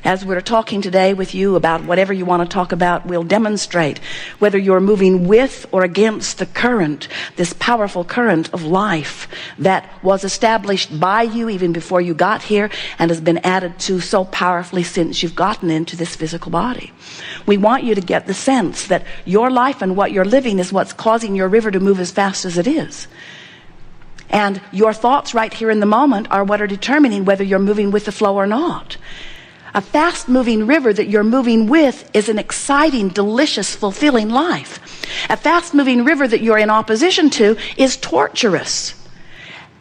As we're talking today with you about whatever you want to talk about, we'll demonstrate whether you're moving with or against the current, this powerful current of life that was established by you even before you got here and has been added to so powerfully since you've gotten into this physical body. We want you to get the sense that your life and what you're living is what's causing your river to move as fast as it is. And your thoughts right here in the moment are what are determining whether you're moving with the flow or not. A fast-moving river that you're moving with is an exciting, delicious, fulfilling life. A fast-moving river that you're in opposition to is torturous.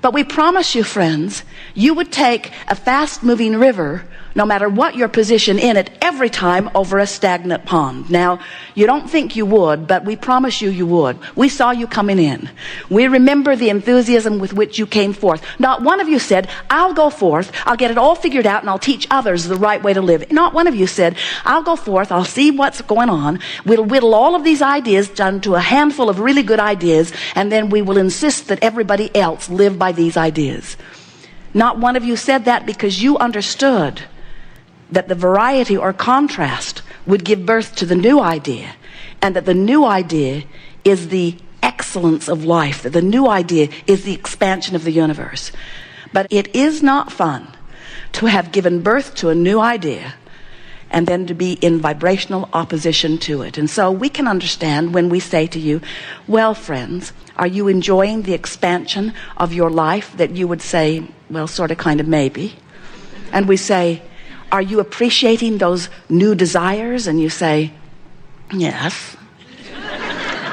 But we promise you, friends, you would take a fast-moving river, no matter what your position in it, every time over a stagnant pond. Now, you don't think you would, but we promise you you would. We saw you coming in. We remember the enthusiasm with which you came forth. Not one of you said, I'll go forth, I'll get it all figured out, and I'll teach others the right way to live. Not one of you said, I'll go forth, I'll see what's going on, we'll whittle all of these ideas down to a handful of really good ideas, and then we will insist that everybody else live by these ideas. Not one of you said that because you understood that the variety or contrast would give birth to the new idea, and that the new idea is the excellence of life, that the new idea is the expansion of the universe. But it is not fun to have given birth to a new idea and then to be in vibrational opposition to it. And so we can understand when we say to you, well, friends, are you enjoying the expansion of your life? That you would say, well, sort of, kind of, maybe. And we say, are you appreciating those new desires? And you say, yes.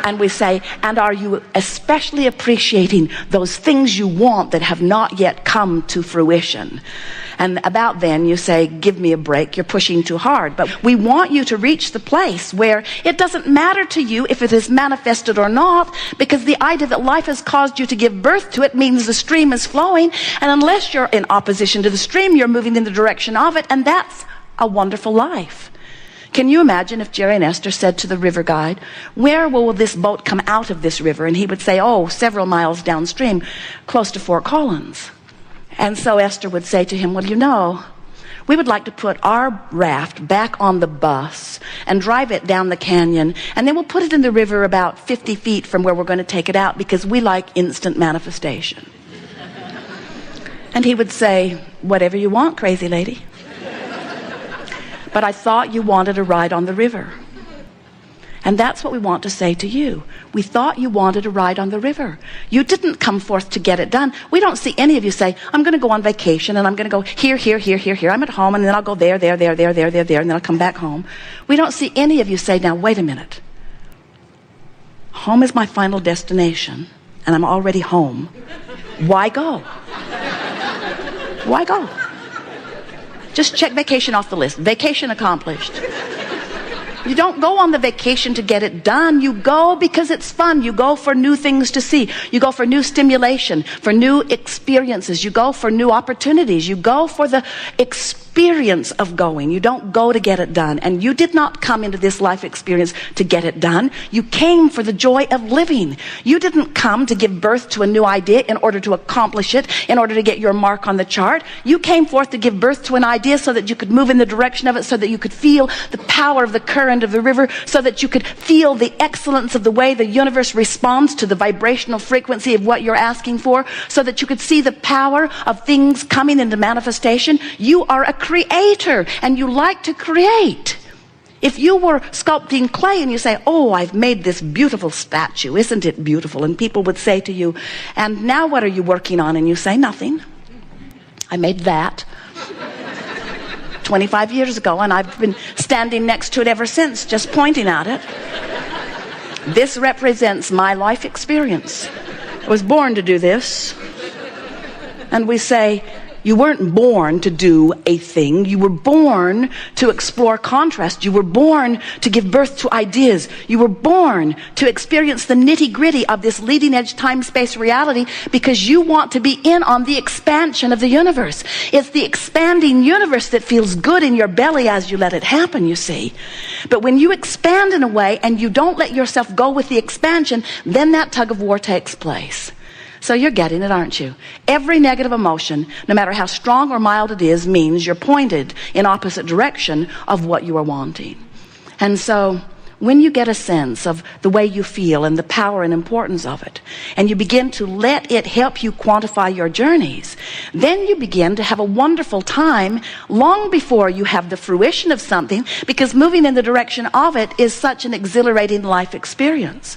And we say, and are you especially appreciating those things you want that have not yet come to fruition? And about then you say, give me a break, you're pushing too hard. But we want you to reach the place where it doesn't matter to you if it is manifested or not, because the idea that life has caused you to give birth to it means the stream is flowing, and unless you're in opposition to the stream, you're moving in the direction of it, and that's a wonderful life. Can you imagine if Jerry and Esther said to the river guide, where will this boat come out of this river? And he would say, oh, several miles downstream, close to Fort Collins. And so Esther would say to him, well, you know, we would like to put our raft back on the bus and drive it down the canyon, and then we'll put it in the river about 50 feet from where we're going to take it out, because we like instant manifestation. And he would say, whatever you want, crazy lady. But I thought you wanted a ride on the river. And that's what we want to say to you. We thought you wanted a ride on the river. You didn't come forth to get it done. We don't see any of you say, I'm going to go on vacation, and I'm going to go here, here, here, here, here. I'm at home, and then I'll go there, there, there, there, there, there, there, and then I'll come back home. We don't see any of you say, now, wait a minute. Home is my final destination, and I'm already home. Why go? Why go? Just check vacation off the list. Vacation accomplished. You don't go on the vacation to get it done. You go because it's fun. You go for new things to see. You go for new stimulation, for new experiences. You go for new opportunities. You go for the experience of going. You don't go to get it done. And you did not come into this life experience to get it done. You came for the joy of living. You didn't come to give birth to a new idea in order to accomplish it, in order to get your mark on the chart. You came forth to give birth to an idea so that you could move in the direction of it, so that you could feel the power of the current of the river, so that you could feel the excellence of the way the universe responds to the vibrational frequency of what you're asking for, so that you could see the power of things coming into manifestation. You are a creator, and you like to create. If you were sculpting clay and you say, oh, I've made this beautiful statue, isn't it beautiful? And people would say to you, and now what are you working on? And you say, nothing. I made that 25 years ago, and I've been standing next to it ever since, just pointing at it. This represents my life experience. I was born to do this. And we say, you weren't born to do a thing. You were born to explore contrast. You were born to give birth to ideas. You were born to experience the nitty-gritty of this leading-edge time-space reality, because you want to be in on the expansion of the universe. It's the expanding universe that feels good in your belly as you let it happen, you see. But when you expand in a way and you don't let yourself go with the expansion, then that tug of war takes place. So you're getting it, aren't you? Every negative emotion, no matter how strong or mild it is, means you're pointed in opposite direction of what you are wanting. And so when you get a sense of the way you feel and the power and importance of it, and you begin to let it help you quantify your journeys, then you begin to have a wonderful time long before you have the fruition of something, because moving in the direction of it is such an exhilarating life experience.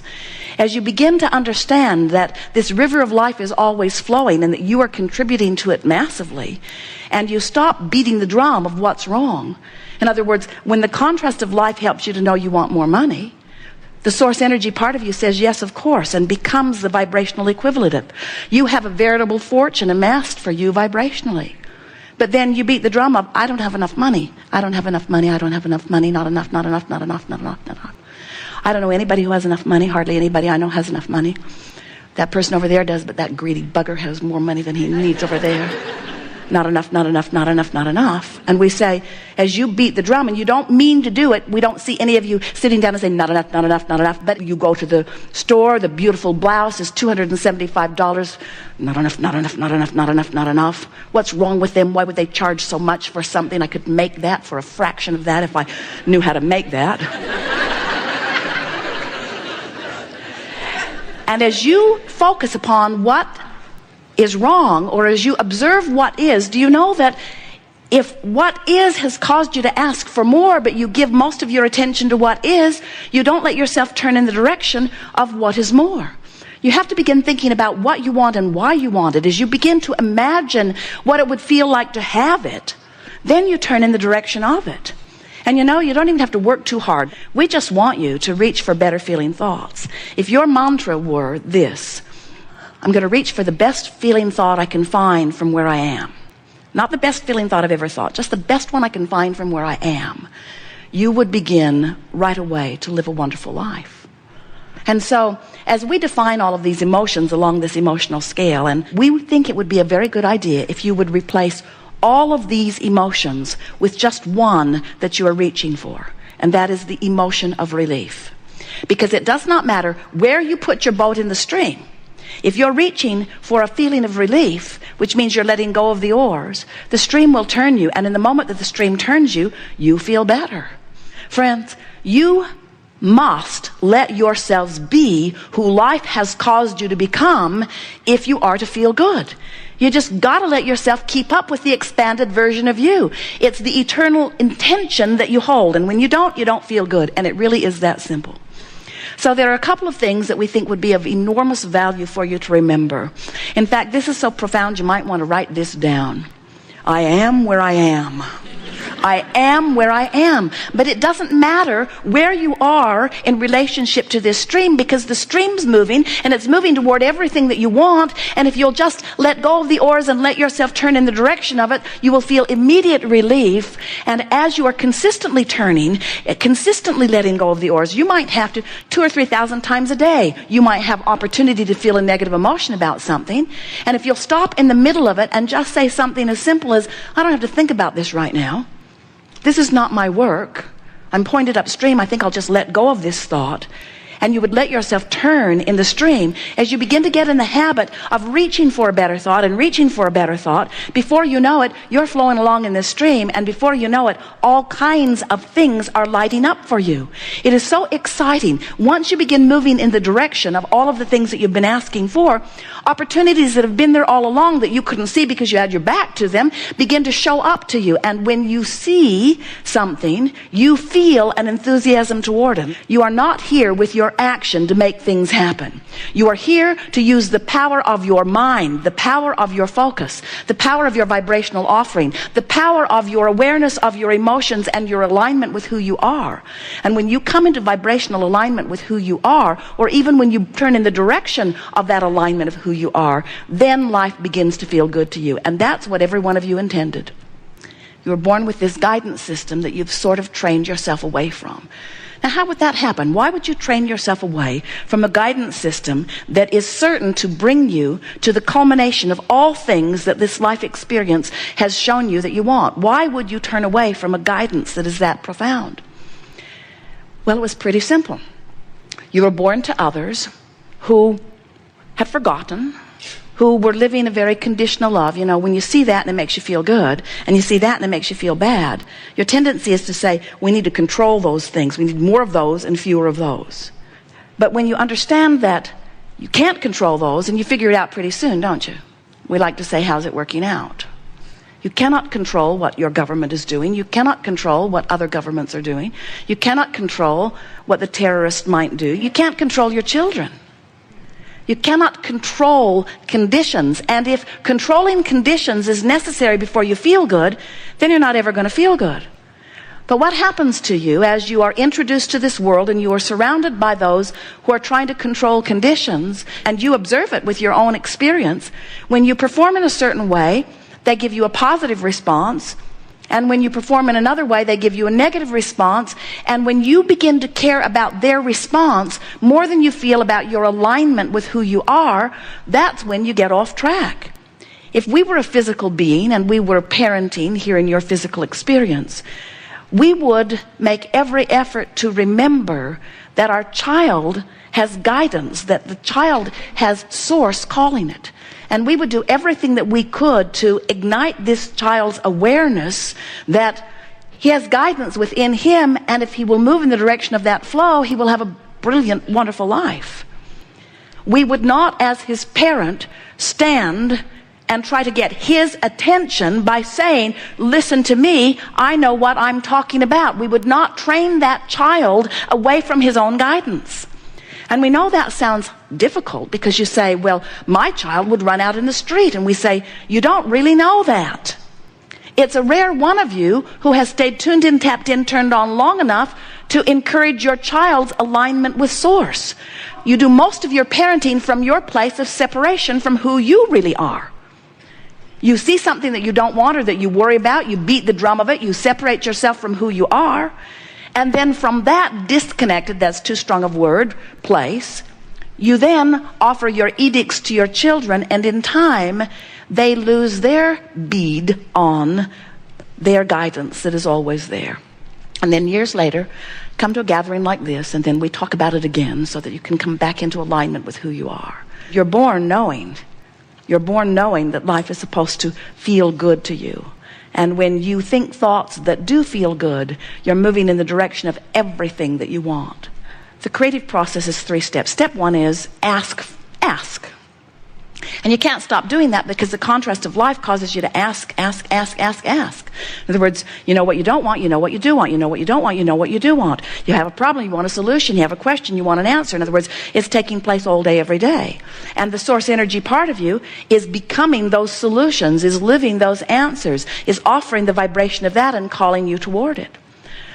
As you begin to understand that this river of life is always flowing and that you are contributing to it massively, and you stop beating the drum of what's wrong. In other words, when the contrast of life helps you to know you want more money, the source energy part of you says, yes, of course, and becomes the vibrational equivalent of it. You have a veritable fortune amassed for you vibrationally. But then you beat the drum of, I don't have enough money. I don't have enough money. I don't have enough money. Not enough, not enough, not enough, not enough, not enough. I don't know anybody who has enough money. Hardly anybody I know has enough money. That person over there does, but that greedy bugger has more money than he needs over there. Not enough, not enough, not enough, not enough. And we say, as you beat the drum, and you don't mean to do it, we don't see any of you sitting down and saying, not enough, not enough, not enough. But you go to the store, the beautiful blouse is $275. Not enough, not enough, not enough, not enough, not enough. What's wrong with them? Why would they charge so much for something? I could make that for a fraction of that if I knew how to make that. And as you focus upon what is wrong, or as you observe what is, do you know that if what is has caused you to ask for more, but you give most of your attention to what is, you don't let yourself turn in the direction of what is more. You have to begin thinking about what you want and why you want it. As you begin to imagine what it would feel like to have it, then you turn in the direction of it. And you know, you don't even have to work too hard. We just want you to reach for better feeling thoughts. If your mantra were this, I'm going to reach for the best feeling thought I can find from where I am. Not the best feeling thought I've ever thought, just the best one I can find from where I am. You would begin right away to live a wonderful life. And so, as we define all of these emotions along this emotional scale, and we think it would be a very good idea if you would replace all of these emotions with just one that you are reaching for, and that is the emotion of relief. Because it does not matter where you put your boat in the stream. If you're reaching for a feeling of relief, which means you're letting go of the oars, the stream will turn you, and in the moment that the stream turns you, you feel better. Friends, you must let yourselves be who life has caused you to become if you are to feel good. You just got to let yourself keep up with the expanded version of you. It's the eternal intention that you hold, and when you don't feel good, and it really is that simple. So there are a couple of things that we think would be of enormous value for you to remember. In fact, this is so profound you might want to write this down. I am where I am. I am where I am. But it doesn't matter where you are in relationship to this stream, because the stream's moving, and it's moving toward everything that you want. And if you'll just let go of the oars and let yourself turn in the direction of it, you will feel immediate relief. And as you are consistently turning, consistently letting go of the oars, you might have to 2,000 or 3,000 times a day, you might have opportunity to feel a negative emotion about something. And if you'll stop in the middle of it and just say something as simple as, I don't have to think about this right now. This is not my work. I'm pointed upstream. I think I'll just let go of this thought. And you would let yourself turn in the stream as you begin to get in the habit of reaching for a better thought and reaching for a better thought. Before you know it, you're flowing along in this stream, and before you know it, all kinds of things are lighting up for you. It is so exciting. Once you begin moving in the direction of all of the things that you've been asking for, opportunities that have been there all along that you couldn't see because you had your back to them begin to show up to you. And when you see something, you feel an enthusiasm toward it. You are not here with your action to make things happen. You are here to use the power of your mind, the power of your focus, the power of your vibrational offering, the power of your awareness of your emotions and your alignment with who you are. And when you come into vibrational alignment with who you are, or even when you turn in the direction of that alignment of who you are, then life begins to feel good to you. And that's what every one of you intended. You were born with this guidance system that you've sort of trained yourself away from. Now, how would that happen? Why would you train yourself away from a guidance system that is certain to bring you to the culmination of all things that this life experience has shown you that you want? Why would you turn away from a guidance that is that profound? Well, it was pretty simple. You were born to others who had forgotten, who were living a very conditional love. You know, when you see that and it makes you feel good, and you see that and it makes you feel bad, your tendency is to say, we need to control those things. We need more of those and fewer of those. But when you understand that you can't control those, and you figure it out pretty soon, don't you? We like to say, how's it working out? You cannot control what your government is doing. You cannot control what other governments are doing. You cannot control what the terrorist might do. You can't control your children. You cannot control conditions. And if controlling conditions is necessary before you feel good, then you're not ever going to feel good. But what happens to you as you are introduced to this world and you are surrounded by those who are trying to control conditions, and you observe it with your own experience? When you perform in a certain way, they give you a positive response. And when you perform in another way, they give you a negative response. And when you begin to care about their response more than you feel about your alignment with who you are, that's when you get off track. If we were a physical being and we were parenting here in your physical experience, we would make every effort to remember that our child has guidance, that the child has source calling it. And we would do everything that we could to ignite this child's awareness that he has guidance within him, and if he will move in the direction of that flow, he will have a brilliant, wonderful life. We would not, as his parent, stand and try to get his attention by saying, listen to me, I know what I'm talking about. We would not train that child away from his own guidance. And we know that sounds difficult because you say, well, my child would run out in the street. And we say, you don't really know that. It's a rare one of you who has stayed tuned in, tapped in, turned on long enough to encourage your child's alignment with source. You do most of your parenting from your place of separation from who you really are. You see something that you don't want or that you worry about, you beat the drum of it, you separate yourself from who you are. And then from that disconnected, that's too strong a word, place, you then offer your edicts to your children, and in time, they lose their bead on their guidance that is always there. And then years later, come to a gathering like this, and then we talk about it again so that you can come back into alignment with who you are. You're born knowing that life is supposed to feel good to you. And when you think thoughts that do feel good, you're moving in the direction of everything that you want. The creative process is 3 steps. Step 1 is ask. And you can't stop doing that because the contrast of life causes you to ask. In other words, you know what you don't want, you know what you do want, you know what you don't want, you know what you do want. You have a problem, you want a solution, you have a question, you want an answer. In other words, it's taking place all day, every day. And the source energy part of you is becoming those solutions, is living those answers, is offering the vibration of that and calling you toward it.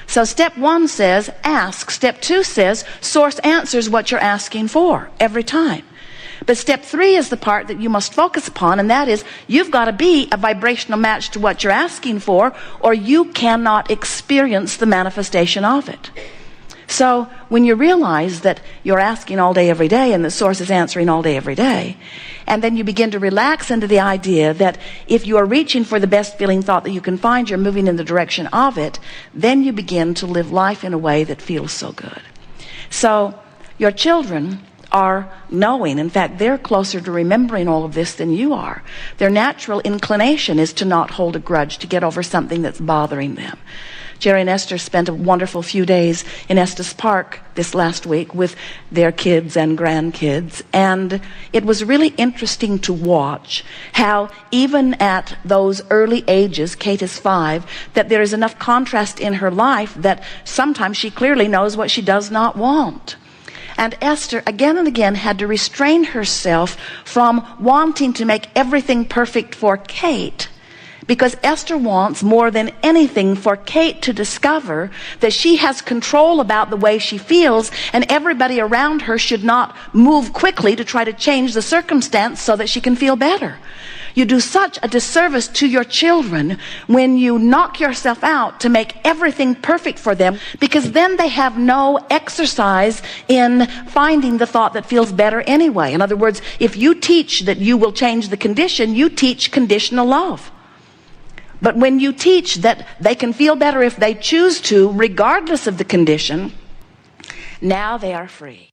So step 1 says ask. Step 2 says source answers what you're asking for every time. But step 3 is the part that you must focus upon, and that is you've got to be a vibrational match to what you're asking for, or you cannot experience the manifestation of it. So when you realize that you're asking all day, every day, and the source is answering all day, every day, and then you begin to relax into the idea that if you are reaching for the best feeling thought that you can find, you're moving in the direction of it, then you begin to live life in a way that feels so good. So your children are knowing. In fact, they're closer to remembering all of this than you are. Their natural inclination is to not hold a grudge, to get over something that's bothering them. Jerry and Esther spent a wonderful few days in Estes Park this last week with their kids and grandkids, and it was really interesting to watch how even at those early ages, Kate is 5, that there is enough contrast in her life that sometimes she clearly knows what she does not want. And Esther again and again had to restrain herself from wanting to make everything perfect for Kate, because Esther wants more than anything for Kate to discover that she has control about the way she feels, and everybody around her should not move quickly to try to change the circumstance so that she can feel better. You do such a disservice to your children when you knock yourself out to make everything perfect for them, because then they have no exercise in finding the thought that feels better anyway. In other words, if you teach that you will change the condition, you teach conditional love. But when you teach that they can feel better if they choose to, regardless of the condition, now they are free.